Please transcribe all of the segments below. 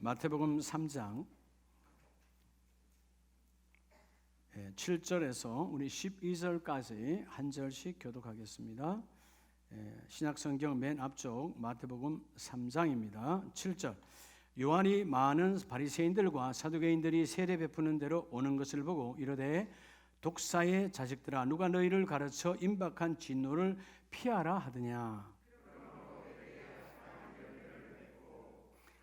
마태복음 3장 7절에서 우리 12절까지 한 절씩 교독하겠습니다. 신약성경 맨 앞쪽 마태복음 3장입니다. 7절. 요한이 많은 바리새인들과 사두개인들이 세례 베푸는 대로 오는 것을 보고 이르되 독사의 자식들아 누가 너희를 가르쳐 임박한 진노를 피하라 하더냐.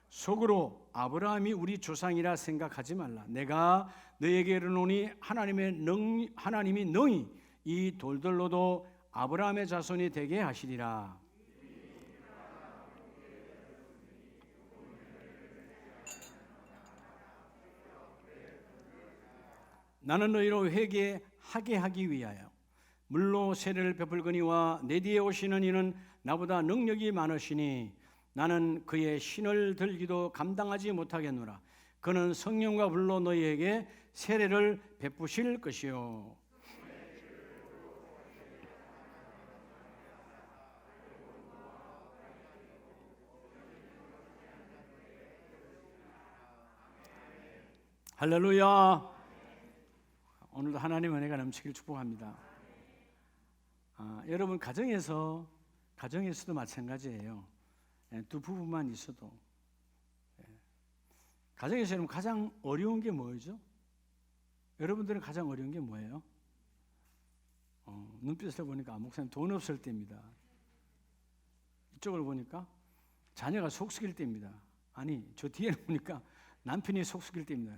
속으로 아브라함이 우리 조상이라 생각하지 말라. 내가 너에게 이르노니 하나님이 능히 이 돌들로도 아브라함의 자손이 되게 하시리라. 나는 너희로 회개하게 하기 위하여 물로 세례를 베풀거니와 내 뒤에 오시는 이는 나보다 능력이 많으시니 나는 그의 신을 들기도 감당하지 못하겠노라. 그는 성령과 불로 너희에게 세례를 베푸실 것이요. 할렐루야. 오늘도 하나님의 은혜가 넘치길 축복합니다. 여러분 가정에서도 마찬가지예요. 두 부부만 있어도 가정에서 여러분 가장 어려운 게 뭐죠? 여러분들은 가장 어려운 게 뭐예요? 눈빛을 보니까 목사님 돈 없을 때입니다. 이쪽을 보니까 자녀가 속썩일 때입니다. 아니 저 뒤에 보니까 남편이 속썩일 때입니다.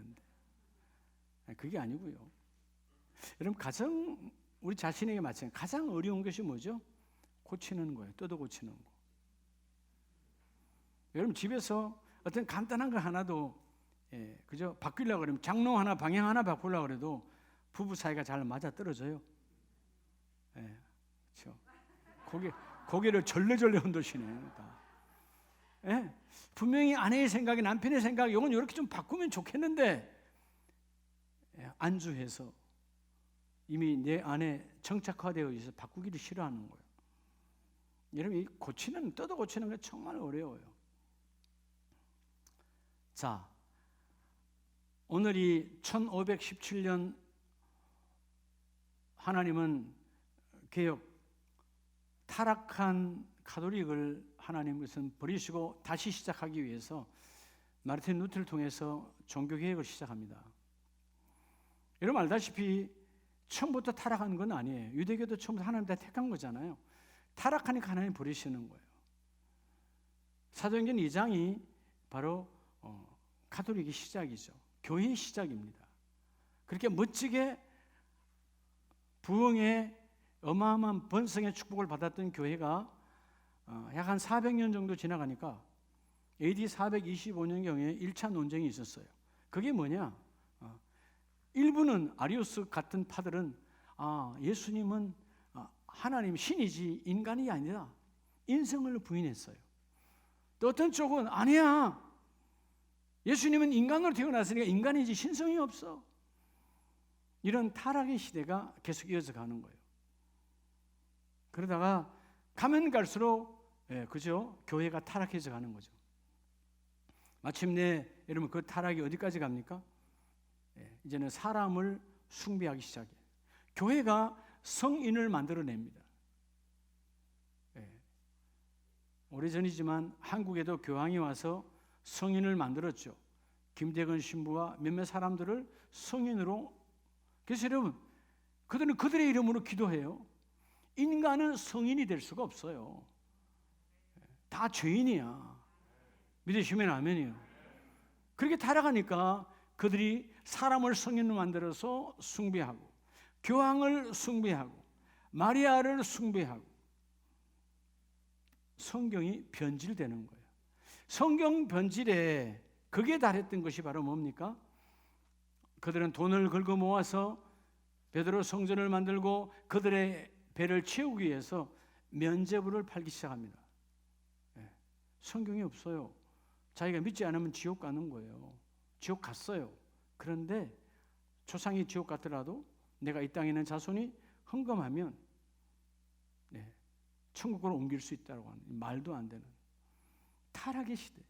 그게 아니고요. 여러분 가정 우리 자신에게 마찬가지 가장 어려운 것이 뭐죠? 고치는 거예요. 뜯어 고치는 거. 여러분 집에서 어떤 간단한 거 하나도 그죠? 바꾸려고 그러면 장롱 하나 방향 하나 바꾸려고 그래도 부부 사이가 잘 맞아 떨어져요. 그렇죠. 고개를 절레절레 흔드시네요. 분명히 아내의 생각이 남편의 생각 이건 이렇게 좀 바꾸면 좋겠는데 안주해서 이미 내 안에 정착화되어 있어서 바꾸기를 싫어하는 거예요. 여러분 이 뜯어 고치는 게 정말 어려워요. 자, 오늘이 1517년 하나님은 타락한 가톨릭을 하나님께서는 버리시고 다시 시작하기 위해서 마르틴 루터를 통해서 종교개혁을 시작합니다. 여러분 알다시피 처음부터 타락한 건 아니에요. 유대교도 처음부터 하나님 다 택한 거잖아요. 타락하니까 하나님 버리시는 거예요. 사도행전 2장이 바로 가톨릭의 시작이죠. 교회의 시작입니다. 그렇게 멋지게 부흥의 어마어마한 번성의 축복을 받았던 교회가 약 한 400년 정도 지나가니까 AD 425년경에 1차 논쟁이 있었어요. 그게 뭐냐? 일부는 아리우스 같은 파들은 예수님은 하나님 신이지 인간이 아니라 인성을 부인했어요. 또 어떤 쪽은 아니야. 예수님은 인간으로 태어났으니까 인간이지 신성이 없어. 이런 타락의 시대가 계속 이어져 가는 거예요. 그러다가 가면 갈수록 그죠? 교회가 타락해져 가는 거죠. 마침내 여러분 그 타락이 어디까지 갑니까? 이제는 사람을 숭배하기 시작해요. 교회가 성인을 만들어냅니다. 오래전이지만 한국에도 교황이 와서 성인을 만들었죠. 김대건 신부와 몇몇 사람들을 성인으로. 그래서 여러분 그들은 그들의 이름으로 기도해요. 인간은 성인이 될 수가 없어요. 다 죄인이야. 믿으시면 아멘이요. 그렇게 타락하니까 그들이 사람을 성인으로 만들어서 숭배하고 교황을 숭배하고 마리아를 숭배하고 성경이 변질되는 거예요. 성경 변질에 극에 달했던 것이 바로 뭡니까? 그들은 돈을 긁어 모아서 베드로 성전을 만들고 그들의 배를 채우기 위해서 면죄부를 팔기 시작합니다. 성경이 없어요. 자기가 믿지 않으면 지옥 가는 거예요. 지옥 갔어요. 그런데 조상이 지옥 갔더라도 내가 이 땅에 있는 자손이 헌금하면 천국으로 옮길 수 있다고 하는 말도 안 되는 타락의 시대.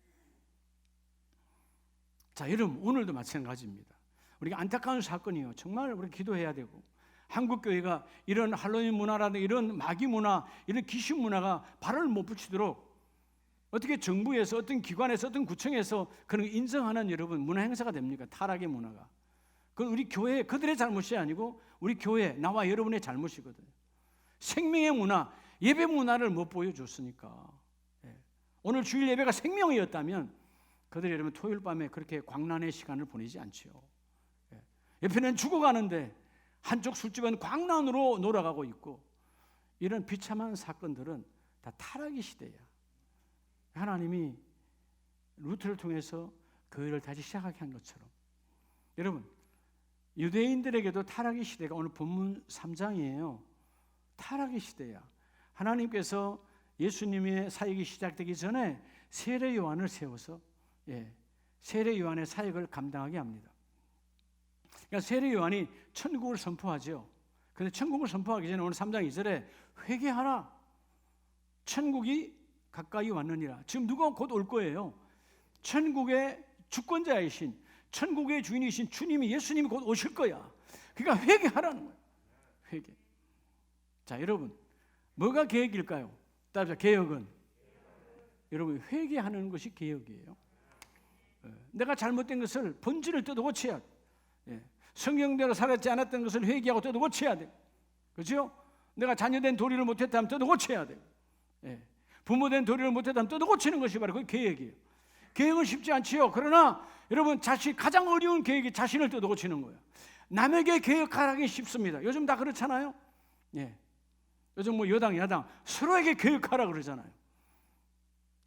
자, 여러분 오늘도 마찬가지입니다. 우리가 안타까운 사건이요. 정말 우리 기도해야 되고, 한국 교회가 이런 할로윈 문화라든가 이런 마귀 문화, 이런 귀신 문화가 발을 못 붙이도록 어떻게 정부에서, 어떤 기관에서, 어떤 구청에서 그런 거 인정하는 여러분 문화 행사가 됩니까? 타락의 문화가. 그건 우리 교회 그들의 잘못이 아니고 우리 교회, 나와 여러분의 잘못이거든요. 생명의 문화, 예배 문화를 못 보여줬으니까. 오늘 주일 예배가 생명이었다면 그들이 여러분 토요일 밤에 그렇게 광란의 시간을 보내지 않죠. 옆에는 죽어가는데 한쪽 술집은 광란으로 놀아가고 있고, 이런 비참한 사건들은 다 타락의 시대야. 하나님이 루트를 통해서 교회를 다시 시작하게 한 것처럼, 여러분 유대인들에게도 타락의 시대가 오늘 본문 3장이에요. 타락의 시대야. 하나님께서 예수님의 사역이 시작되기 전에 세례 요한을 세워서 세례 요한의 사역을 감당하게 합니다. 그러니까 세례 요한이 천국을 선포하죠. 그런데 천국을 선포하기 전에 오늘 3장 2절에 회개하라, 천국이 가까이 왔느니라. 지금 누가 곧 올 거예요? 천국의 주권자이신, 천국의 주인이신 주님이, 예수님이 곧 오실 거야. 그러니까 회개하라는 거예요. 회개. 자, 여러분 뭐가 개혁일까요? 따라서 개혁은, 여러분 회개하는 것이 개혁이에요. 내가 잘못된 것을 본질을 뜯어 고쳐야 돼. 성경대로 살았지 않았던 것을 회개하고 뜯어 고쳐야 돼. 그렇죠? 내가 자녀된 도리를 못했다면 뜯어 고쳐야 돼. 부모된 도리를 못했다면 뜯어 고치는 것이 바로 그 개혁이에요. 개혁은 쉽지 않지요. 그러나 여러분 가장 어려운 개혁이 자신을 뜯어 고치는 거예요. 남에게 개혁하기 쉽습니다. 요즘 다 그렇잖아요. 요즘 뭐 여당 야당 서로에게 개혁하라 그러잖아요.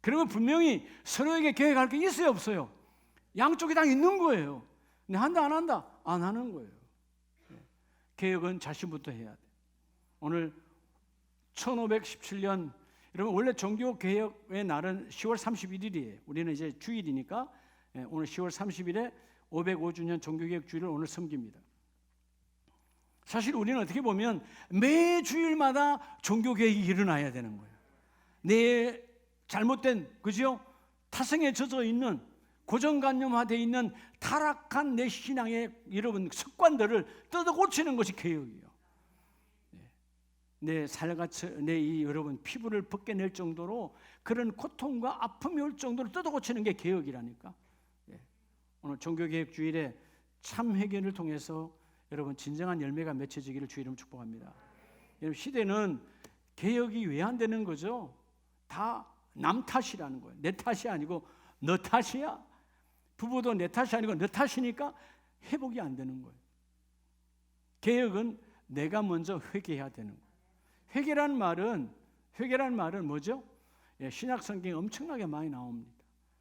그러면 분명히 서로에게 계획할 게 있어요, 없어요? 양쪽이 다 있는 거예요. 근데 한다 안 한다? 안 하는 거예요. 개혁은 자신부터 해야 돼. 오늘 1517년, 여러분 원래 종교개혁의 날은 10월 31일이에요. 우리는 이제 주일이니까 오늘 10월 30일에 505주년 종교개혁 주일을 오늘 섬깁니다. 사실 우리는 어떻게 보면 매 주일마다 종교개혁이 일어나야 되는 거예요. 내 잘못된, 그죠? 타성에 젖어 있는, 고정관념화되어 있는 타락한 내 신앙의 여러분 습관들을 뜯어 고치는 것이 개혁이에요. 내 살같이 내 이 여러분 피부를 벗겨낼 정도로 그런 고통과 아픔이 올 정도로 뜯어 고치는 게 개혁이라니까. 오늘 종교개혁 주일에 참 회개를 통해서 여러분 진정한 열매가 맺혀지기를 주 이름으로 축복합니다. 여러분 시대는 개혁이 왜 안 되는 거죠? 다 남 탓이라는 거예요. 내 탓이 아니고 너 탓이야. 부부도 내 탓이 아니고 너 탓이니까 회복이 안 되는 거예요. 개혁은 내가 먼저 회개해야 되는 거예요. 회개란 말은 뭐죠? 신약 성경에 엄청나게 많이 나옵니다.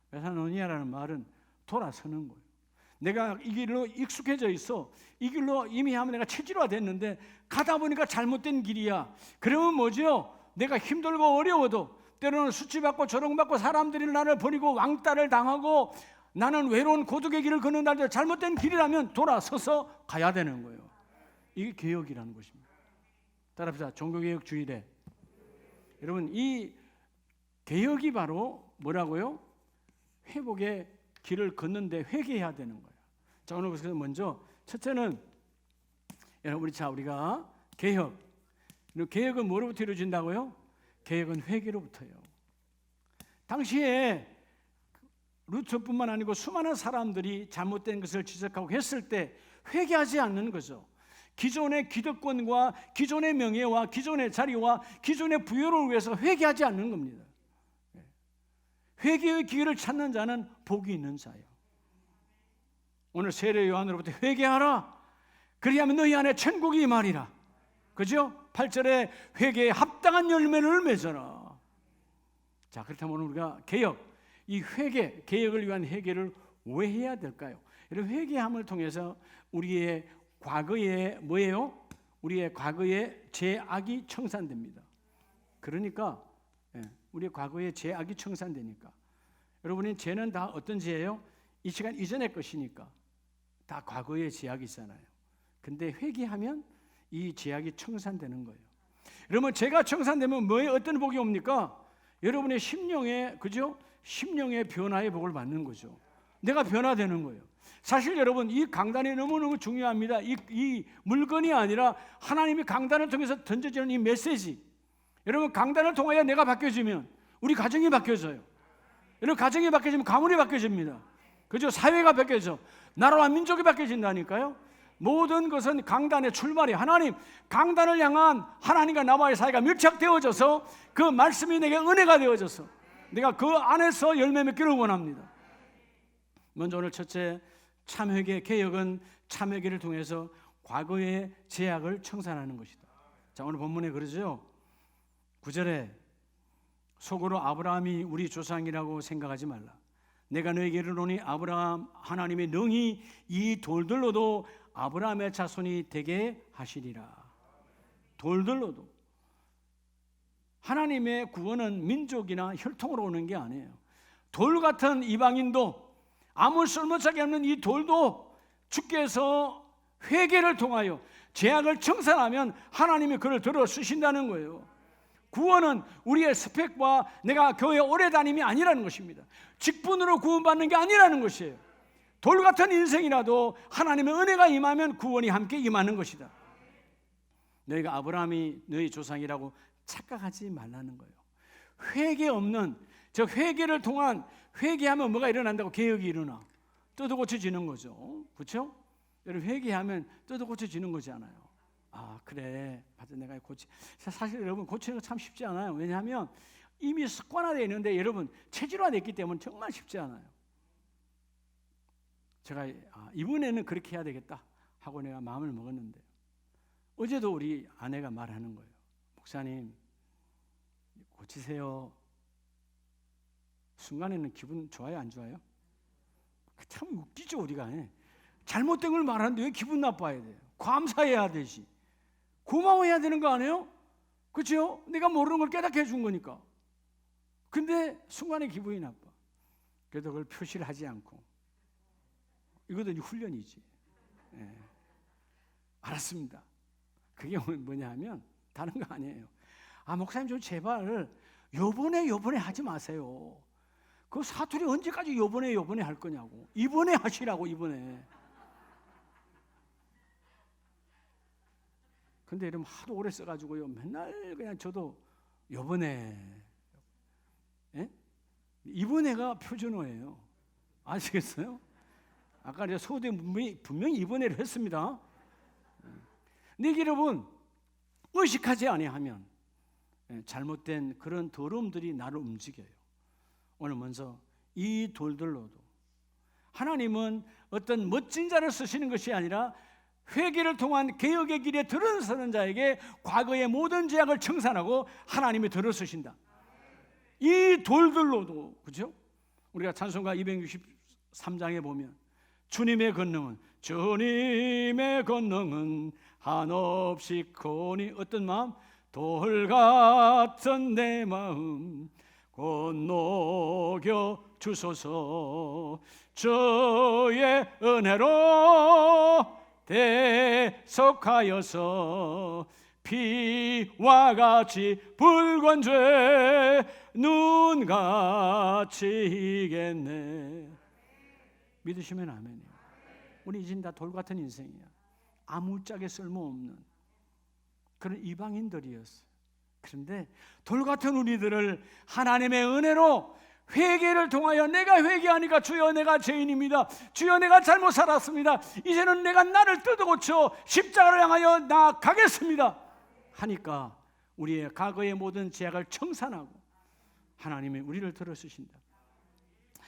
메타노니아라는 말은 돌아서는 거예요. 내가 이 길로 익숙해져 있어. 이 길로 이미 하면 내가 체질화 됐는데 가다 보니까 잘못된 길이야. 그러면 뭐죠? 내가 힘들고 어려워도, 때로는 수치받고 조롱받고 사람들이 나를 버리고 왕따를 당하고 나는 외로운 고독의 길을 걷는 날도 잘못된 길이라면 돌아서서 가야 되는 거예요. 이게 개혁이라는 것입니다. 따라합시다. 종교개혁 주일에 여러분 이 개혁이 바로 뭐라고요? 회복의 길을 걷는데 회개해야 되는 거예요. 자, 오늘 그래서 먼저 첫째는 우리가 개혁은 뭐로부터 이루어진다고요? 개혁은 회개로부터요. 당시에 루터뿐만 아니고 수많은 사람들이 잘못된 것을 지적하고 했을 때 회개하지 않는 거죠. 기존의 기득권과 기존의 명예와 기존의 자리와 기존의 부여를 위해서 회개하지 않는 겁니다. 회개의 기회를 찾는 자는 복이 있는 자예요. 오늘 세례 요한으로부터 회개하라. 그리하면 너희 안에 천국이 임하리라. 그죠? 8절에 회개에 합당한 열매를 맺어라. 자, 그렇다면 오늘 우리가 이 개혁을 위한 회개를 왜 해야 될까요? 이런 회개함을 통해서 우리의 과거에 뭐예요? 우리의 과거의 죄악이 청산됩니다. 그러니까 우리의 과거의 죄악이 청산되니까. 여러분이 죄는 다 어떤 죄예요? 이 시간 이전의 것이니까 다 과거의 죄악이 있잖아요. 근데 회개하면 이 죄악이 청산되는 거예요. 여러분 죄가 청산되면 어떤 복이 옵니까? 여러분의 심령의, 그죠? 심령의 변화의 복을 받는 거죠. 내가 변화되는 거예요. 사실 여러분, 이 강단이 너무너무 중요합니다. 이 물건이 아니라 하나님이 강단을 통해서 던져지는 이 메시지. 여러분, 강단을 통하여 내가 바뀌어지면 우리 가정이 바뀌어져요. 여러분, 가정이 바뀌어지면 가문이 바뀌어집니다. 그죠? 사회가 바뀌어져. 나라와 민족이 바뀌어진다니까요. 모든 것은 강단의 출발이, 하나님 강단을 향한 하나님과 나와의 사이가 밀착되어져서 그 말씀이 내게 은혜가 되어져서 내가 그 안에서 열매 맺기를 원합니다. 먼저 오늘 첫째, 참회개 개혁은 참회개를 통해서 과거의 죄악을 청산하는 것이다. 자, 오늘 본문에 그러죠. 9절에 속으로 아브라함이 우리 조상이라고 생각하지 말라. 내가 너에게 이르노니 아브라함 하나님의 능히 이 돌들로도 아브라함의 자손이 되게 하시리라. 돌들로도. 하나님의 구원은 민족이나 혈통으로 오는 게 아니에요. 돌 같은 이방인도, 아무 쓸모짝이 없는 이 돌도 주께서 회개를 통하여 죄악을 청산하면 하나님이 그를 들어 쓰신다는 거예요. 구원은 우리의 스펙과 내가 교회 오래 다님이 아니라는 것입니다. 직분으로 구원받는 게 아니라는 것이에요. 돌 같은 인생이라도 하나님의 은혜가 임하면 구원이 함께 임하는 것이다. 너희가 아브라함이 너희 조상이라고 착각하지 말라는 거예요. 회개 없는, 즉 회개를 통한, 회개하면 뭐가 일어난다고? 개혁이 일어나. 뜯어 고쳐지는 거죠. 그렇죠? 여러분, 회개하면 뜯어 고쳐지는 거잖아요. 아, 그래, 맞아, 내가 사실 여러분, 고치는 거 참 쉽지 않아요. 왜냐하면 이미 습관화되어 있는데 여러분, 체질화됐기 때문에 정말 쉽지 않아요. 제가 이번에는 그렇게 해야 되겠다 하고 내가 마음을 먹었는데, 어제도 우리 아내가 말하는 거예요. 목사님, 고치세요. 순간에는 기분 좋아요, 안 좋아요? 참 웃기죠, 우리가. 잘못된 걸 말하는데 왜 기분 나빠야 돼요? 감사해야 되지. 고마워해야 되는 거 아니에요? 그렇죠? 내가 모르는 걸 깨닫게 해준 거니까. 근데 순간에 기분이 나빠. 그래도 그걸 표시를 하지 않고, 이것도 훈련이지. 예. 알았습니다. 그게 뭐냐 하면 다른 거 아니에요. 아, 목사님 좀 제발 요번에 하지 마세요. 그 사투리 언제까지 요번에 할 거냐고. 이번에 하시라고, 이번에. 근데 이러면 하도 오래 써가지고요, 맨날 그냥 저도 요번에, 예? 이번에가 표준어예요. 아시겠어요? 아까 제가 소대 분명히 이번에를 했습니다. 근데 여러분, 의식하지 아니하면 잘못된 그런 더러움들이 나를 움직여요. 오늘 먼저 이 돌들로도 하나님은 어떤 멋진 자를 쓰시는 것이 아니라 회개를 통한 개혁의 길에 들어서는 자에게 과거의 모든 죄악을 청산하고 하나님이 들어서신다. 이 돌들로도, 그죠? 우리가 찬송가 263장에 보면 주님의 권능은 한없이 크니, 어떤 마음? 돌 같은 내 마음 건너겨 주소서. 주의 은혜로 대속하여서 피와 같이 붉은 죄 눈같이 이겠네. 믿으시면 아멘이에요. 우리 이젠 다 돌 같은 인생이야. 아무짝에 쓸모없는 그런 이방인들이었어요. 그런데 돌 같은 우리들을 하나님의 은혜로 회개를 통하여, 내가 회개하니까 주여 내가 죄인입니다, 주여 내가 잘못 살았습니다, 이제는 내가 나를 뜯어고쳐 십자가를 향하여 나아가겠습니다 하니까 우리의 과거의 모든 죄악을 청산하고 하나님이 우리를 들어쓰신다.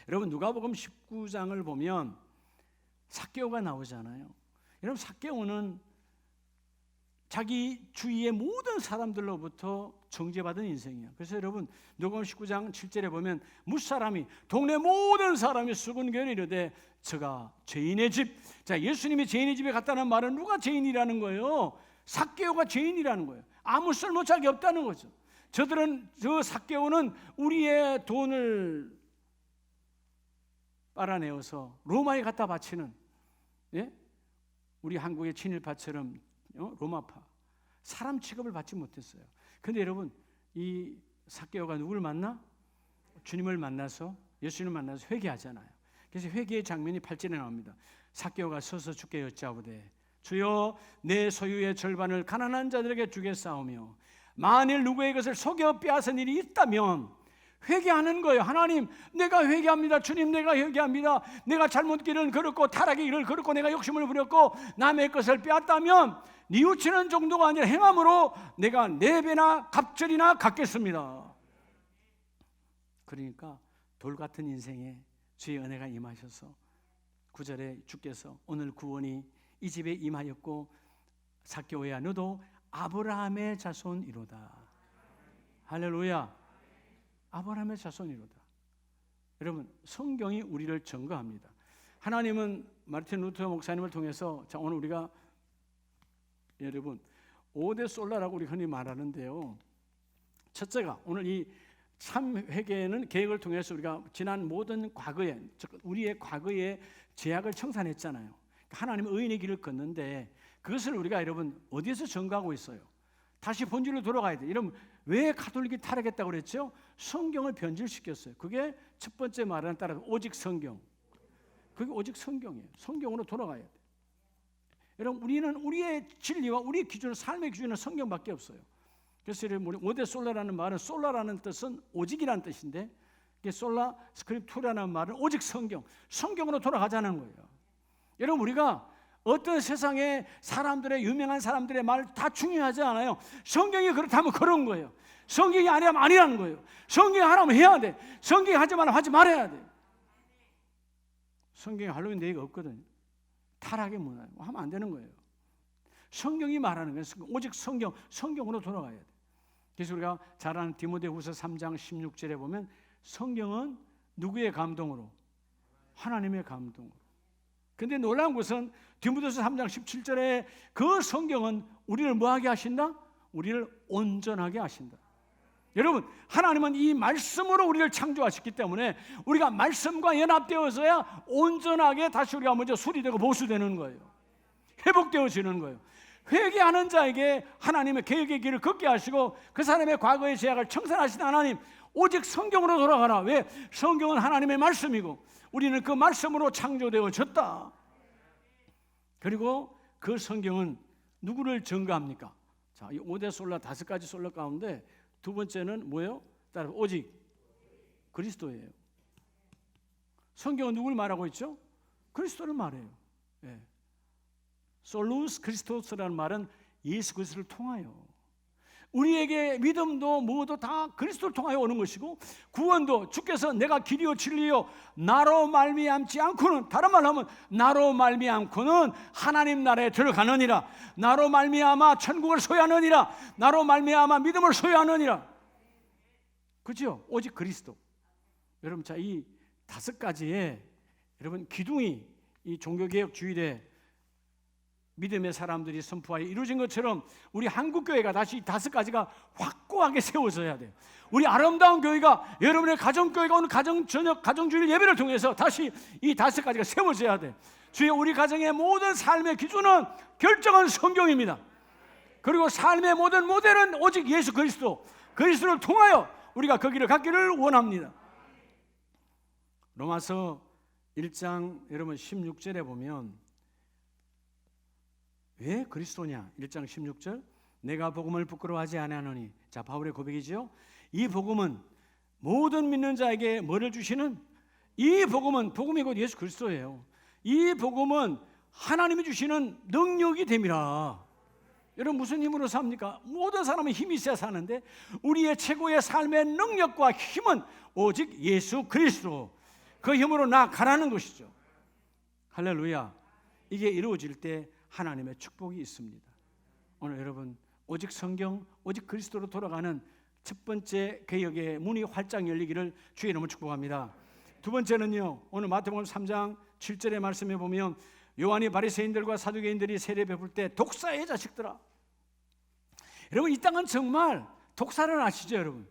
여러분, 누가복음 19장을 보면 삭개오가 나오잖아요. 여러분, 삭개오는 자기 주위의 모든 사람들로부터 정죄받은 인생이에요. 그래서 여러분, 누가복음 19장 7절에 보면 무사람이, 동네 모든 사람이 수군결에 이르되 저가 죄인의 집. 자, 예수님이 죄인의 집에 갔다는 말은 누가 죄인이라는 거예요? 삭개오가 죄인이라는 거예요. 아무 쓸모짝이 없다는 거죠. 저 삭개오는 우리의 돈을 빨아내어서 로마에 갖다 바치는, 예? 우리 한국의 친일파처럼 로마파, 사람 취급을 받지 못했어요. 그런데 여러분, 이 삭개오가 누구를 만나? 주님을 만나서, 예수님을 만나서 회개하잖아요. 그래서 회개의 장면이 8절에 나옵니다. 삭개오가 서서 주께 여짜오되 주여 내 소유의 절반을 가난한 자들에게 주겠사오며 만일 누구의 것을 속여 빼앗은 일이 있다면 회개하는 거예요. 하나님, 내가 회개합니다. 주님, 내가 회개합니다. 내가 잘못길을 걸었고 타락의 길을 걸었고 내가 욕심을 부렸고 남의 것을 빼앗다면 뉘우치는 정도가 아니라 행함으로 내가 4배나 갑절이나 갚겠습니다. 그러니까 돌 같은 인생에 주의 은혜가 임하셔서 9절에 주께서 오늘 구원이 이 집에 임하였고 삭개오야 너도 아브라함의 자손이로다. 할렐루야. 아브라함의 자손이로다. 여러분, 성경이 우리를 증거합니다. 하나님은 마르틴 루터 목사님을 통해서, 자, 오늘 우리가 여러분 5대 솔라라고 우리 흔히 말하는데요, 첫째가 오늘 이 참회개는 계획을 통해서 우리가 지난 모든 과거에, 즉 우리의 과거의 죄악을 청산했잖아요. 하나님은 의인의 길을 걷는데 그것을 우리가 여러분 어디에서 증거하고 있어요? 다시 본질로 돌아가야 돼. 여러분, 왜 가톨릭이 타락했다고 그랬죠? 성경을 변질시켰어요. 그게 첫 번째 말은 따라 오직 성경. 그게 오직 성경이에요. 성경으로 돌아가야 돼. 여러분, 우리는 우리의 진리와 우리의 기준은, 삶의 기준은 성경밖에 없어요. 그래서 우리 오데 솔라라는 말은, 솔라라는 뜻은 오직이라는 뜻인데, 솔라 스크립투라는 말은 오직 성경, 성경으로 돌아가자는 거예요. 여러분, 우리가 어떤 세상에 사람들의, 유명한 사람들의 말 다 중요하지 않아요. 성경이 그렇다면 그런 거예요. 성경이 아니라면 아니라는 거예요. 성경이 하라면 해야 돼. 성경이 하지 말라면 하지 말아야 돼. 성경에 할로윈 데이가 없거든요. 타락의 문화 하면 안 되는 거예요. 성경이 말하는 거예요. 오직 성경, 성경으로 돌아가야 돼. 그래서 우리가 잘 아는 디모데후서 3장 16절에 보면 성경은 누구의 감동으로? 하나님의 감동으로. 근데 놀라운 것은 디모데후서 3장 17절에 그 성경은 우리를 뭐하게 하신다? 우리를 온전하게 하신다. 여러분, 하나님은 이 말씀으로 우리를 창조하셨기 때문에 우리가 말씀과 연합되어서야 온전하게 다시 우리가 먼저 수리되고 보수되는 거예요. 회복되어지는 거예요. 회개하는 자에게 하나님의 계획의 길을 걷게 하시고 그 사람의 과거의 죄악을 청산하신 하나님, 오직 성경으로 돌아가라. 왜? 성경은 하나님의 말씀이고 우리는 그 말씀으로 창조되어졌다. 그리고 그 성경은 누구를 증거합니까? 자, 이 5대 솔라, 5가지 솔라 가운데 두 번째는 뭐예요? 따라 오직 그리스도예요. 성경은 누굴 말하고 있죠? 그리스도를 말해요. 예. 솔루스 크리스토스라는 말은 예수 그리스도를 통하여, 우리에게 믿음도 뭐도 다 그리스도를 통하여 오는 것이고, 구원도 주께서 내가 길이요 진리요 나로 말미암지 않고는, 다른 말로 하면 나로 말미암고는 하나님 나라에 들어가느니라, 나로 말미암아 천국을 소유하느니라, 나로 말미암아 믿음을 소유하느니라. 그죠? 오직 그리스도. 여러분, 자, 이 5가지의 여러분 기둥이 이 종교개혁 주일에 믿음의 사람들이 선포하여 이루어진 것처럼 우리 한국교회가 다시 이 5가지가 확고하게 세워져야 돼요. 우리 아름다운 교회가, 여러분의 가정교회가 오늘 가정주일 예배를 통해서 다시 이 5가지가 세워져야 돼요. 주여, 우리 가정의 모든 삶의 기준은 결정은 성경입니다. 그리고 삶의 모든 모델은 오직 예수 그리스도, 그리스도를 통하여 우리가 그 길을 갖기를 원합니다. 로마서 1장 여러분 16절에 보면 왜 그리스도냐? 1장 16절, 내가 복음을 부끄러워하지 아니하노니. 자, 바울의 고백이죠. 이 복음은 모든 믿는 자에게 뭐를 주시는, 이 복음은, 복음이 곧 예수 그리스도예요. 이 복음은 하나님이 주시는 능력이 됨이라. 여러분, 무슨 힘으로 삽니까? 모든 사람은 힘이 있어야 사는데 우리의 최고의 삶의 능력과 힘은 오직 예수 그리스도, 그 힘으로 나아가라는 것이죠. 할렐루야. 이게 이루어질 때 하나님의 축복이 있습니다. 오늘 여러분, 오직 성경, 오직 그리스도로 돌아가는 첫 번째 개혁의 문이 활짝 열리기를 주의 이름으로 축복합니다. 두 번째는요, 오늘 마태복음 3장 7절의 말씀에 보면 요한이 바리새인들과 사두개인들이 세례 베풀 때 독사의 자식들아. 여러분, 이 땅은 정말 독사를 아시죠? 여러분,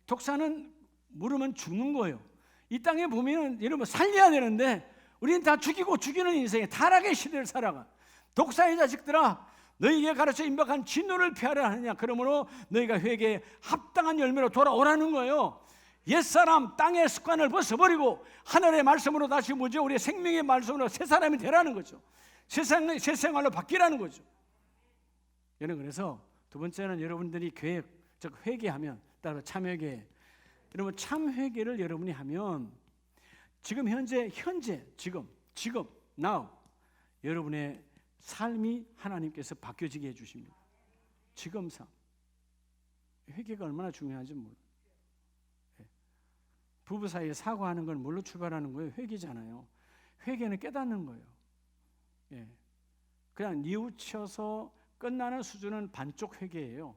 독사는 물으면 죽는 거예요. 이 땅에 보면 여러분 살려야 되는데 우리는 다 죽이고 죽이는 인생의 타락의 시대를 살아가. 독사의 자식들아, 너희에게 가르쳐 임박한 진노를 피하려 하느냐? 그러므로 너희가 회개에 합당한 열매로 돌아오라는 거예요. 옛사람 땅의 습관을 벗어버리고 하늘의 말씀으로 다시 뭐죠? 우리의 생명의 말씀으로 새 사람이 되라는 거죠. 새 생활로 바뀌라는 거죠. 여러분, 그래서 두 번째는 여러분들이 계획, 즉 회개하면, 따로 참회개. 여러분, 참회개를 여러분이 하면 지금 현재 지금 now 여러분의 삶이 하나님께서 바뀌어지게 해주십니다. 지금 삶. 회개가 얼마나 중요한지 몰라요. 부부 사이에 사과하는 건 뭘로 출발하는 거예요? 회개잖아요. 회개는 깨닫는 거예요. 그냥 뉘우쳐서 끝나는 수준은 반쪽 회개예요.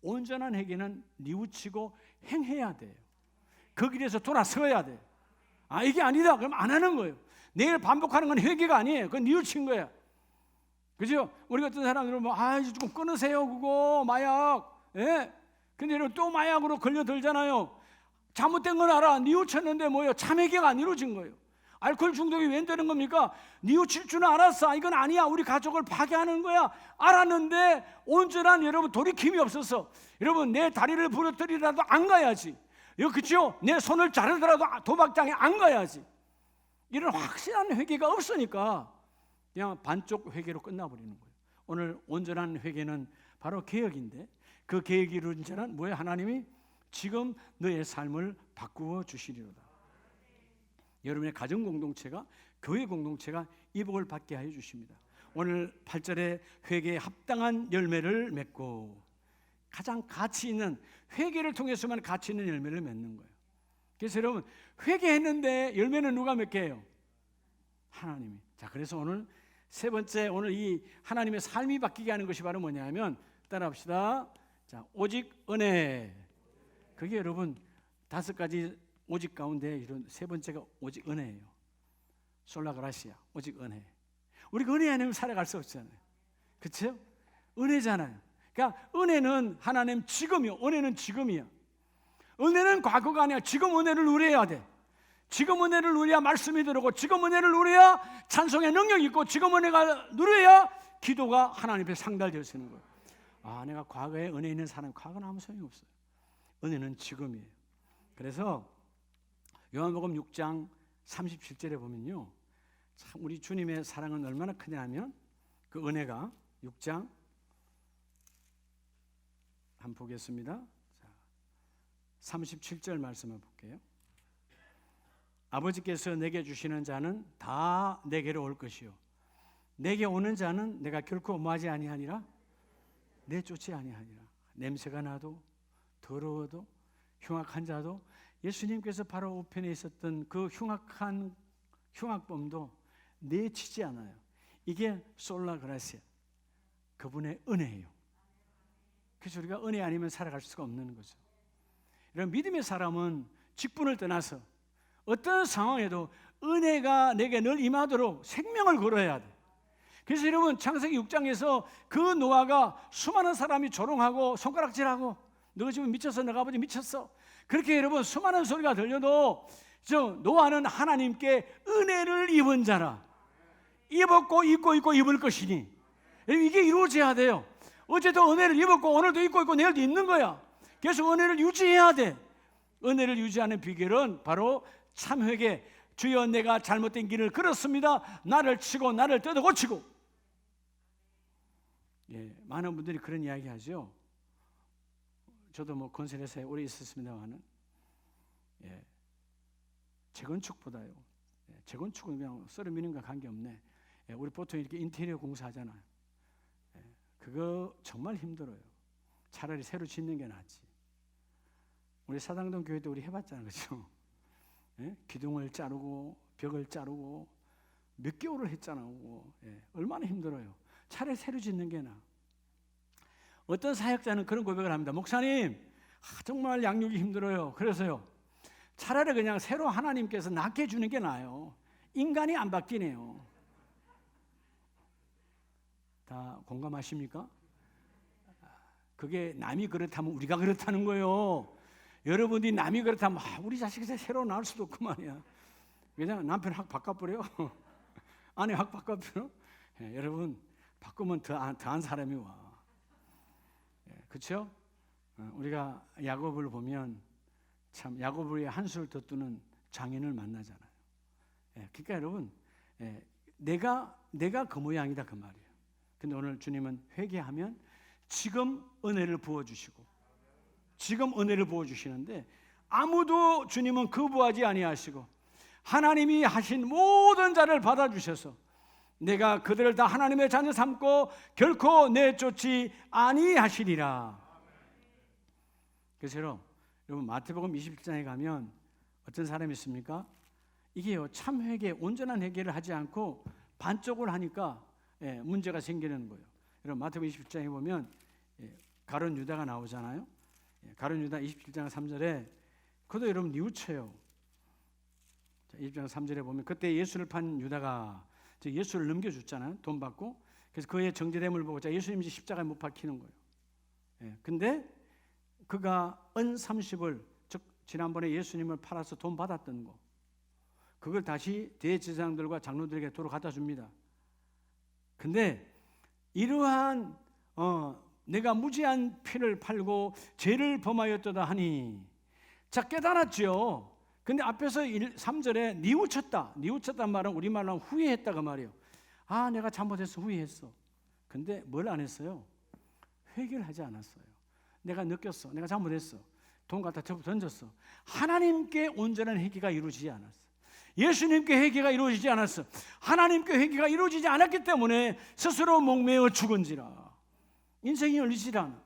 온전한 회개는 뉘우치고 행해야 돼요. 그 길에서 돌아서야 돼요. 이게 아니다 그럼 안 하는 거예요. 내일 반복하는 건 회개가 아니에요. 그건 뉘우친 거야. 그죠? 우리 같은 사람들은 조금 끊으세요 그거 마약. 근데 여러분 또 마약으로 걸려들잖아요. 잘못된 건 알아. 뉘우쳤는데 뭐예요? 참회개가 안 이루어진 거예요. 알코올 중독이 왜 되는 겁니까? 뉘우칠 줄은 알았어. 이건 아니야. 우리 가족을 파괴하는 거야. 알았는데 온전한 여러분 돌이킴이 없어서 여러분 내 다리를 부러뜨리라도 안 가야지. 그렇죠? 내 손을 자르더라도 도박장에 안 가야지. 이런 확실한 회개가 없으니까 그냥 반쪽 회개로 끝나버리는 거예요. 오늘 온전한 회개는 바로 개혁인데 그 개혁이 이루어진 자는 뭐예요? 하나님이 지금 너의 삶을 바꾸어 주시리로다. 여러분의 가정 공동체가, 교회 공동체가 이 복을 받게 하여 주십니다. 오늘 8절에 회개에 합당한 열매를 맺고, 가장 가치 있는, 회개를 통해서만 가치 있는 열매를 맺는 거예요. 그래서 여러분 회개했는데 열매는 누가 맺게 해요? 하나님이. 자, 그래서 오늘 세 번째, 오늘 이 하나님의 삶이 바뀌게 하는 것이 바로 뭐냐면, 따라합시다. 자, 오직 은혜. 그게 여러분 5가지 오직 가운데 이런 세 번째가 오직 은혜예요. 솔라그라시아, 오직 은혜. 우리가 은혜 아니면 살아갈 수 없잖아요. 그렇죠? 은혜잖아요. 그러니까 은혜는 하나님 지금이요. 은혜는 지금이야. 은혜는 과거가 아니야. 지금 은혜를 누려야 돼. 지금 은혜를 누려야 말씀이 들어오고, 지금 은혜를 누려야 찬송의 능력이 있고, 지금 은혜가 누려야 기도가 하나님 앞에 상달되어지는 거예요. 내가 과거에 은혜 있는 사람, 과거는 아무 소용이 없어요. 은혜는 지금이에요. 그래서 요한복음 6장 37절에 보면요, 참 우리 주님의 사랑은 얼마나 크냐면, 그 은혜가 6장 한번 보겠습니다. 37절 말씀을 볼게요. 아버지께서 내게 주시는 자는 다 내게로 올 것이요, 내게 오는 자는 내가 결코 뭐하지 아니하니라, 내쫓지 아니하니라. 냄새가 나도 더러워도 흉악한 자도, 예수님께서 바로 우편에 있었던 그 흉악한 흉악범도 내치지 않아요. 이게 솔라그라시아, 그분의 은혜예요. 그래서 우리가 은혜 아니면 살아갈 수가 없는 거죠. 이런 믿음의 사람은 직분을 떠나서 어떤 상황에도 은혜가 내게 늘 임하도록 생명을 걸어야 돼. 그래서 여러분 창세기 6장에서 그 노아가 수많은 사람이 조롱하고 손가락질하고, 너 지금 미쳤어, 너가 아버지 미쳤어, 그렇게 여러분 수많은 소리가 들려도 노아는 하나님께 은혜를 입은 자라. 입었고 입고 입을 것이니. 이게 이루어져야 돼요. 어제도 은혜를 입었고 오늘도 입고 내일도 입는 거야. 계속 은혜를 유지해야 돼. 은혜를 유지하는 비결은 바로 참회개. 주여 내가 잘못된 길을 걸었습니다. 나를 치고 나를 뜯어 고치고. 많은 분들이 그런 이야기 하죠. 저도 뭐 건설회사에 오래 있었습니다만은, 재건축보다요, 재건축은 그냥 썰어미는 거 관계없네. 우리 보통 이렇게 인테리어 공사하잖아요. 그거 정말 힘들어요. 차라리 새로 짓는 게 낫지. 우리 사당동 교회도 우리 해봤잖아요, 그렇죠? 기둥을 자르고 벽을 자르고 몇 개월을 했잖아요. 얼마나 힘들어요. 차라리 새로 짓는 게 나아. 어떤 사역자는 그런 고백을 합니다. 목사님, 정말 양육이 힘들어요. 그래서요, 차라리 그냥 새로 하나님께서 낫게 해주는 게 나아요. 인간이 안 바뀌네요. 다 공감하십니까? 그게 남이 그렇다면 우리가 그렇다는 거예요. 여러분들이 남이 그렇다면 우리 자식이 새로 나올 수도 없고 말이야. 그냥 남편 확 바꿔버려. 아내 확 바꿔버려. 여러분 바꾸면 더한 사람이 와. 그렇죠? 우리가 야곱을 보면 참 야고보의 한수를 덧두는 장인을 만나잖아요. 그러니까 여러분, 내가 그 모양이다 그 말이에요. 근데 오늘 주님은 회개하면 지금 은혜를 부어주시고, 지금 은혜를 부어주시는데, 아무도 주님은 거부하지 아니하시고 하나님이 하신 모든 자를 받아주셔서 내가 그들을 다 하나님의 자녀 삼고 결코 내쫓지 아니하시리라. 그래서 여러분 마태복음 27장에 가면 어떤 사람이 있습니까? 이게요, 참 회개, 온전한 회개를 하지 않고 반쪽을 하니까 문제가 생기는 거예요. 여러분 마태복음 27장에 보면 가룟 유다가 나오잖아요. 가룟 유다 27장 3절에 그도 여러분 뉘우쳐요. 27장 3절에 보면 그때 예수를 판 유다가 예수를 넘겨줬잖아요. 돈 받고. 그래서 그의 정죄됨을 보고 예수님이 십자가에 못 박히는 거예요. 근데 그가 은 30을, 즉 지난번에 예수님을 팔아서 돈 받았던 거, 그걸 다시 대제사장들과 장로들에게 도로 갖다 줍니다. 근데 이러한 내가 무지한 피를 팔고 죄를 범하였도다 하니, 자 깨달았죠. 근데 앞에서 3절에 뉘우쳤단 말은 우리말로 후회했다 그 말이에요. 아, 내가 잘못했어, 후회했어. 근데 뭘 안 했어요? 회개를 하지 않았어요. 내가 느꼈어, 내가 잘못했어, 돈 갖다 던졌어. 하나님께 온전한 회개가 이루어지지 않았어. 예수님께 회개가 이루어지지 않았어. 하나님께 회개가 이루어지지 않았기 때문에 스스로 목매어 죽은지라 인생이 열리지 않아.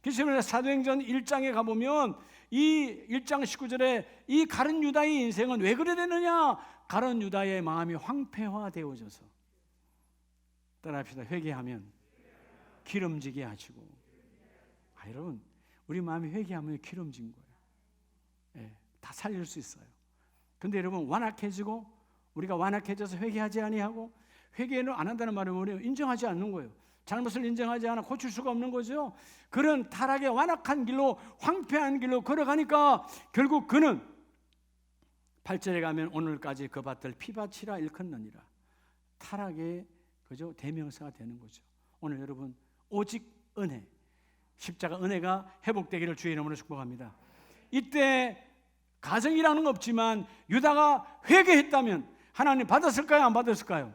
그래서 사도행전 1장에 가보면 이 1장 19절에 이 가룟 유다의 인생은 왜 그래 되느냐? 가룟 유다의 마음이 황폐화되어져서, 따라합시다. 회개하면 기름지게 하시고. 여러분, 우리 마음이 회개하면 기름진 거예요. 다 살릴 수 있어요. 근데 여러분, 완악해지고 우리가 완악해져서 회개하지 아니하고, 회개를 안 한다는 말은 우리는 인정하지 않는 거예요. 잘못을 인정하지 않아 고칠 수가 없는 거죠. 그런 타락의 완악한 길로, 황폐한 길로 걸어가니까 결국 그는 8절에 가면 오늘까지 그 밭을 피밭이라 일컫느니라. 타락의 그죠 대명사가 되는 거죠. 오늘 여러분, 오직 은혜, 십자가 은혜가 회복되기를 주의 이름으로 축복합니다. 이때 가정이라는 거 없지만 유다가 회개했다면 하나님 받았을까요? 안 받았을까요?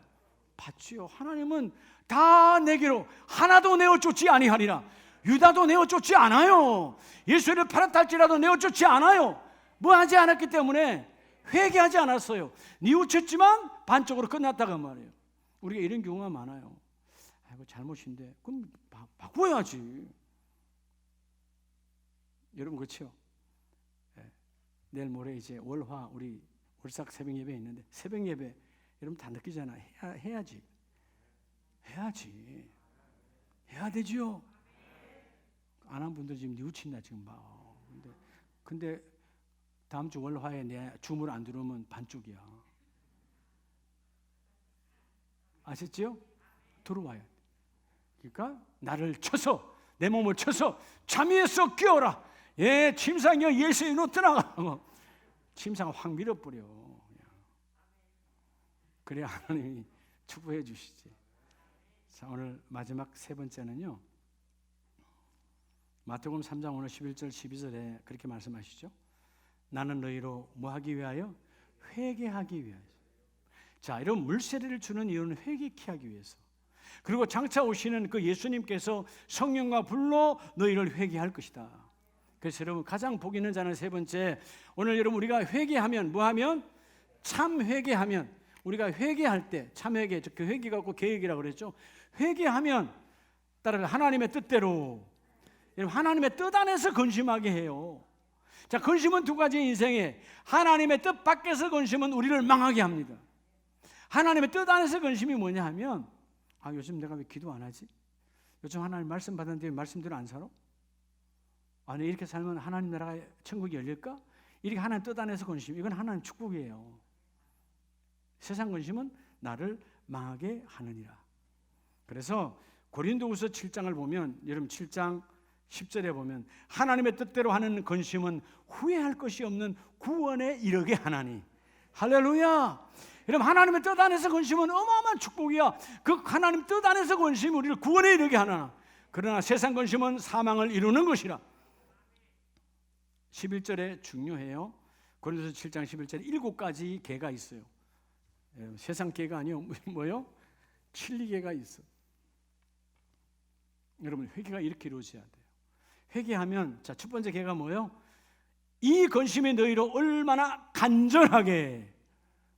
받지요. 하나님은 다 내게로 하나도 내어쫓지 아니하리라. 유다도 내어쫓지 않아요. 예수를 팔았다 할지라도 내어쫓지 않아요. 뭐 하지 않았기 때문에 회개하지 않았어요. 뉘우쳤지만 반쪽으로 끝났다고 말이에요. 우리가 이런 경우가 많아요. 아이고 잘못인데 그럼 바꿔야지. 여러분 그렇죠? 내일 모레 이제 월화 우리 월삭 새벽 예배 있는데, 새벽 예배 여러분 다 느끼잖아. 해야지. 해야 되지요. 안 한 분들 지금 뉘우친다 지금 봐. 근데 다음 주 월화에 내 줌을 안 들어오면 반쪽이야. 아셨죠? 들어와야 돼. 그러니까 나를 쳐서, 내 몸을 쳐서 잠에서 깨어라. 침상에 예수의 놓더라. 침상을 확 밀어버려. 그래야 하나님이 축복해 주시지. 자, 오늘 마지막 세 번째는요, 마태복음 3장 오늘 11절 12절에 그렇게 말씀하시죠. 나는 너희로 뭐 하기 위하여? 회개하기 위하여. 자, 이런 물세례를 주는 이유는 회개케 하기 위해서. 그리고 장차 오시는 그 예수님께서 성령과 불로 너희를 회개할 것이다. 그래서 여러분, 가장 복 있는 자는 세 번째, 오늘 여러분 우리가 회개하면 뭐 하면? 참 회개하면, 우리가 회개할 때 참 회개, 그 회개가 없고 계획이라고 그랬죠. 회개하면 따라서 하나님의 뜻대로, 하나님의 뜻 안에서 근심하게 해요. 자, 근심은 두 가지 인생에, 하나님의 뜻 밖에서 근심은 우리를 망하게 합니다. 하나님의 뜻 안에서 근심이 뭐냐 하면, 요즘 내가 왜 기도 안 하지? 요즘 하나님 말씀 받았는데 말씀대로 안 살아? 아니, 이렇게 살면 하나님 나라가 천국이 열릴까? 이렇게 하나님 뜻 안에서 근심, 이건 하나님 축복이에요. 세상 근심은 나를 망하게 하느니라. 그래서 고린도후서 7장을 보면, 여러분 7장 10절에 보면 하나님의 뜻대로 하는 근심은 후회할 것이 없는 구원에 이르게 하나니. 할렐루야. 여러분, 하나님의 뜻 안에서 근심은 어마어마한 축복이야. 그 하나님 뜻 안에서 근심이 우리를 구원에 이르게 하나. 그러나 세상 근심은 사망을 이루는 것이라. 11절에 중요해요. 고린도서 7장 11절에 7가지 계가 있어요. 세상 계가 아니요. 뭐요? 진리계가 있어. 여러분, 회개가 이렇게 이루어져야 돼요. 회개하면, 자, 첫 번째 계가 뭐예요? 이 근심이 너희로 얼마나 간절하게,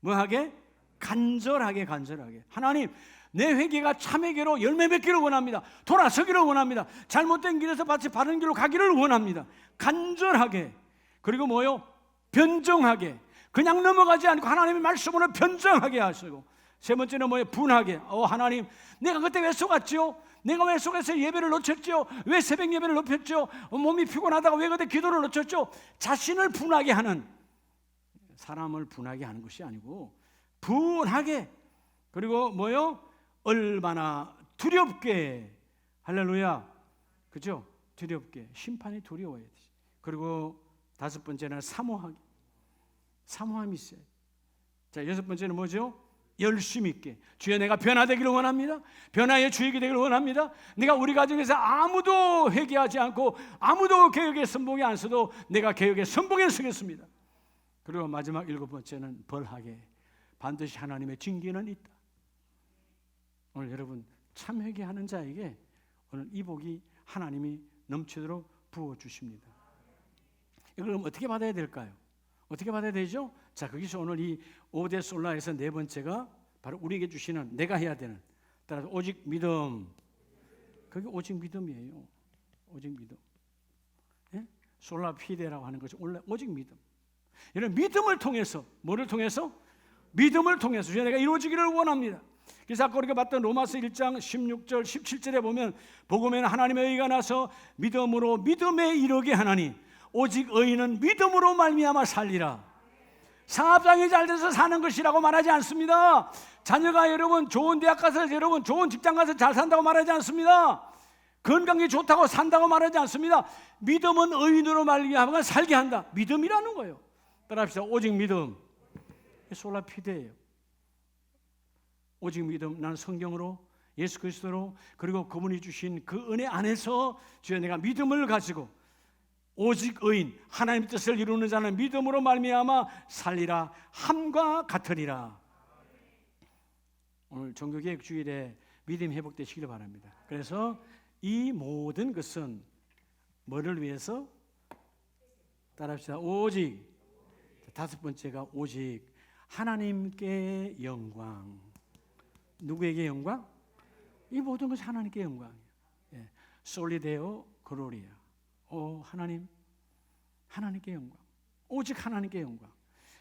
뭐하게? 간절하게. 하나님, 내 회개가 참 회개로 열매 맺기를 원합니다. 돌아서기를 원합니다. 잘못된 길에서 마치 바른 길로 가기를 원합니다. 간절하게. 그리고 뭐요? 변정하게. 그냥 넘어가지 않고 하나님의 말씀으로 변정하게 하시고. 세 번째는 뭐예요? 분하게. 하나님, 내가 그때 왜 속았죠? 내가 왜 속에서 예배를 놓쳤죠? 왜 새벽 예배를 놓쳤죠? 몸이 피곤하다가 왜 그때 기도를 놓쳤죠? 자신을 분하게 하는, 사람을 분하게 하는 것이 아니고 분하게. 그리고 뭐요? 얼마나 두렵게. 할렐루야. 그죠? 두렵게. 심판이 두려워야 되지. 그리고 다섯 번째는 사모하게. 사모함이 있어요. 자, 여섯 번째는 뭐죠? 열심 있게. 주여, 내가 변화되기를 원합니다. 변화의 주역이 되기를 원합니다. 내가 우리 가정에서 아무도 회개하지 않고 아무도 개혁의 선봉에 안 서도 내가 개혁의 선봉에 서겠습니다. 그리고 마지막 일곱 번째는 벌하게. 반드시 하나님의 징계는 있다. 오늘 여러분, 참 회개하는 자에게 오늘 이 복이 하나님이 넘치도록 부어주십니다. 이걸 어떻게 받아야 될까요? 어떻게 받아야 되죠? 자, 거기서 오늘 이 5대 솔라에서 네 번째가 바로 우리에게 주시는, 내가 해야 되는, 따라서 오직 믿음. 그게 오직 믿음이에요. 오직 믿음. 예? 솔라 피데라고 하는 것이 원래 오직 믿음. 이런 믿음을 통해서, 뭐를 통해서? 믿음을 통해서 주여, 내가 이루어지기를 원합니다. 그래서 아까 우리가 봤던 로마서 1장 16절 17절에 보면 복음에는 하나님의 의가 나서 믿음으로 믿음에 이르게 하나니 오직 의인은 믿음으로 말미암아 살리라. 사업장이 잘 돼서 사는 것이라고 말하지 않습니다. 자녀가 여러분 좋은 대학 가서, 여러분 좋은 직장 가서 잘 산다고 말하지 않습니다. 건강이 좋다고 산다고 말하지 않습니다. 믿음은 의인으로 말미암아 살게 한다. 믿음이라는 거예요. 따라합시다. 오직 믿음. 솔라피데예요. 오직 믿음. 나는 성경으로, 예수 그리스도로, 그리고 그분이 주신 그 은혜 안에서 주여, 내가 믿음을 가지고 오직 의인, 하나님의 뜻을 이루는 자는 믿음으로 말미암아 살리라 함과 같으리라. 오늘 종교개혁 주일에 믿음 회복되시기를 바랍니다. 그래서 이 모든 것은 뭐를 위해서? 따라합시다. 오직. 다섯 번째가 오직 하나님께 영광. 누구에게 영광? 이 모든 것이 하나님께 영광이에요. 예. 솔리데오 글로리아. 하나님, 하나님께 영광. 오직 하나님께 영광.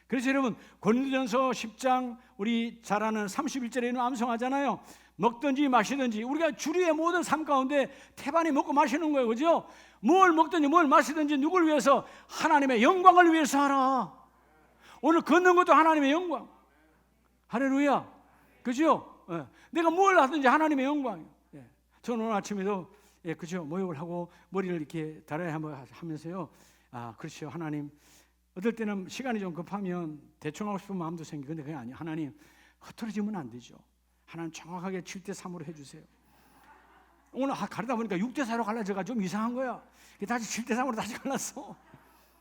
그래서 여러분, 고린도전서 10장 우리 잘 아는 31절에는 암송하잖아요. 먹든지 마시든지 우리가 주류의 모든 삶 가운데 태반이 먹고 마시는 거예요. 그죠? 뭘 먹든지 뭘 마시든지 누구를 위해서? 하나님의 영광을 위해서 하라. 오늘 걷는 것도 하나님의 영광. 할렐루야. 그죠? 예. 내가 뭘 하든지 하나님의 영광이에요. 예. 저는 오늘 아침에도 그죠? 모욕을 하고 머리를 이렇게 달아야 한번 하면서요. 그렇죠. 하나님, 어떨 때는 시간이 좀 급하면 대충 하고 싶은 마음도 생기고, 근데 그게 아니에요. 하나님, 흐트러지면 안 되죠. 하나님 정확하게 7대3으로 해주세요. 오늘 가르다 보니까 6대4로 갈라져가 좀 이상한 거야. 다시 7대3으로 다시 갈랐어.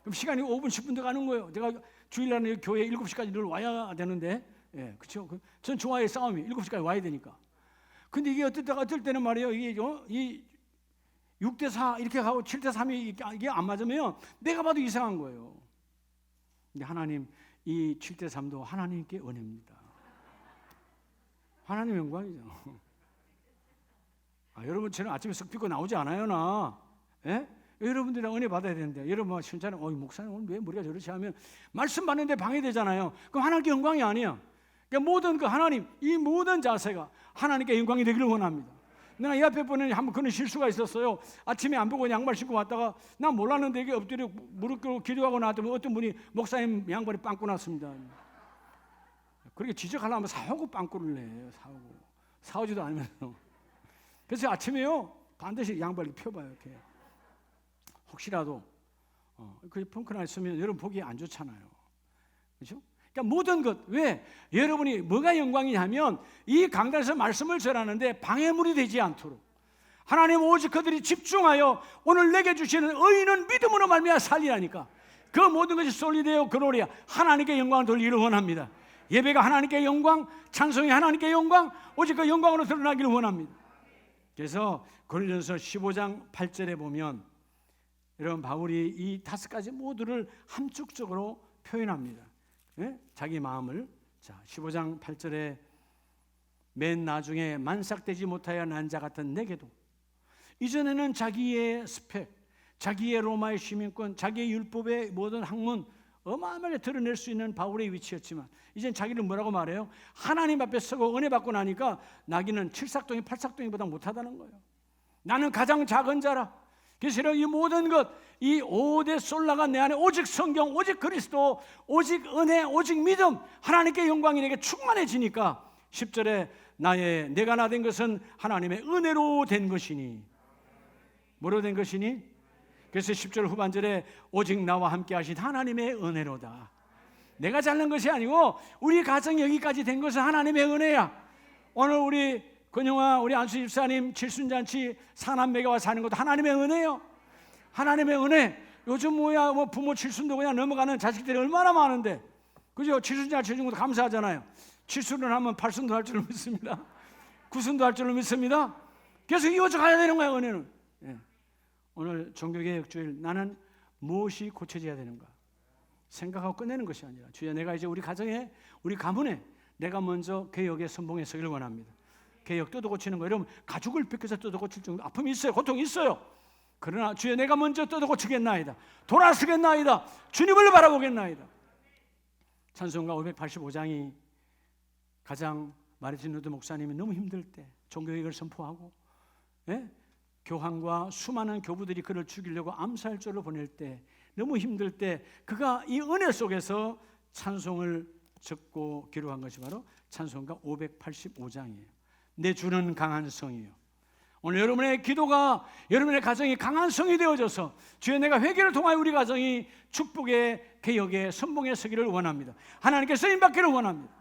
그럼 시간이 5분, 10분 더 가는 거예요. 내가 주일날에 교회 7시까지 늘 와야 되는데, 그렇죠. 전 좋아해. 싸움이 7시까지 와야 되니까. 근데 이게 어떨 때는 말이에요. 이 6대4 이렇게 가고 7대3이 이게 안 맞으면 내가 봐도 이상한 거예요. 근데 하나님, 이 7대3도 하나님께 은혜입니다. 하나님 영광이죠. 여러분처럼 아침에 썩 삐고 나오지 않아요, 나. 예? 여러분들이 은혜 받아야 되는데, 여러분 신자는 목사님 오늘 왜 머리가 저렇지 하면 말씀 받는데 방해되잖아요. 그럼 하나님께 영광이 아니야. 그러니까 모든 하나님, 이 모든 자세가 하나님께 영광이 되기를 원합니다. 내가 이 앞에 보니 한번 그런 실수가 있었어요. 아침에 안 보고 양말 신고 왔다가 난 몰랐는데 이게 엎드려 무릎 꿇고 기도하고 나왔더니 어떤 분이 목사님 양발이 빵꾸 났습니다. 그렇게 지적하려면 사오고 빵꾸를 내요. 사오지도 않으면서. 그래서 아침에요 반드시 양발을 펴봐요. 이렇게 혹시라도 그 펑크나 있으면 여러분 보기 안 좋잖아요. 그렇죠? 그러니까 모든 것, 왜? 여러분이 뭐가 영광이냐면 이 강단에서 말씀을 전하는데 방해물이 되지 않도록 하나님 오직 그들이 집중하여 오늘 내게 주시는 의인은 믿음으로 말미암아 살리라니까. 그 모든 것이 솔리데오 글로리아, 하나님께 영광을 돌리기를 원합니다. 예배가 하나님께 영광, 찬송이 하나님께 영광, 오직 그 영광으로 드러나기를 원합니다. 그래서 고린도전서 15장 8절에 보면 여러분, 바울이 이 5가지 모두를 함축적으로 표현합니다. 예? 자기 마음을. 자, 15장 8절에 맨 나중에 만삭되지 못하여 난 자 같은 내게도, 이전에는 자기의 스펙, 자기의 로마의 시민권, 자기의 율법의 모든 학문 어마어마하게 드러낼 수 있는 바울의 위치였지만, 이젠 자기를 뭐라고 말해요? 하나님 앞에 서고 은혜 받고 나니까 나기는 7삭동이 8삭동이보다 못하다는 거예요. 나는 가장 작은 자라. 그래서 이 모든 것, 이 5대 솔라가 내 안에 오직 성경, 오직 그리스도, 오직 은혜, 오직 믿음, 하나님께 영광이 내게 충만해지니까 10절에 내가 나 된 것은 하나님의 은혜로 된 것이니. 뭐로 된 것이니? 그래서 10절 후반절에 오직 나와 함께 하신 하나님의 은혜로다. 내가 잘난 것이 아니고 우리 가정이 여기까지 된 것은 하나님의 은혜야. 오늘 우리 근영아, 우리 안수 집사님 칠순잔치 사남매가 와 사는 것도 하나님의 은혜요. 하나님의 은혜. 요즘 뭐야, 뭐 부모 칠순도 그냥 넘어가는 자식들이 얼마나 많은데, 그죠? 칠순잔치 해준 것도 감사하잖아요. 칠순을 하면 팔순도 할 줄로 믿습니다. 구순도 할 줄로 믿습니다. 계속 이어져 가야 되는 거예요, 은혜는. 예. 오늘 종교개혁주일, 나는 무엇이 고쳐져야 되는가 생각하고 끝내는 것이 아니라, 주여 내가 이제 우리 가정에, 우리 가문에 내가 먼저 개혁의 선봉에 서기를 원합니다. 개혁 뜯어 고치는 거, 여러분 가죽을 벗겨서 뜯어 고칠 정도 아픔이 있어요, 고통이 있어요. 그러나 주여 내가 먼저 뜯어 고치겠나이다, 돌아서겠나이다, 주님을 바라보겠나이다. 찬송가 585장이 가장 마르틴 루터 목사님이 너무 힘들 때 종교개혁을 선포하고, 예? 교황과 수많은 교부들이 그를 죽이려고 암살조를 보낼 때, 너무 힘들 때 그가 이 은혜 속에서 찬송을 적고 기록한 것이 바로 찬송가 585장이에요. 내 주는 강한 성이에요. 오늘 여러분의 기도가, 여러분의 가정이 강한 성이 되어져서 주여 내가 회개를 통하여 우리 가정이 축복의 개혁의 선봉에 서기를 원합니다. 하나님께 쓰임받기를 원합니다.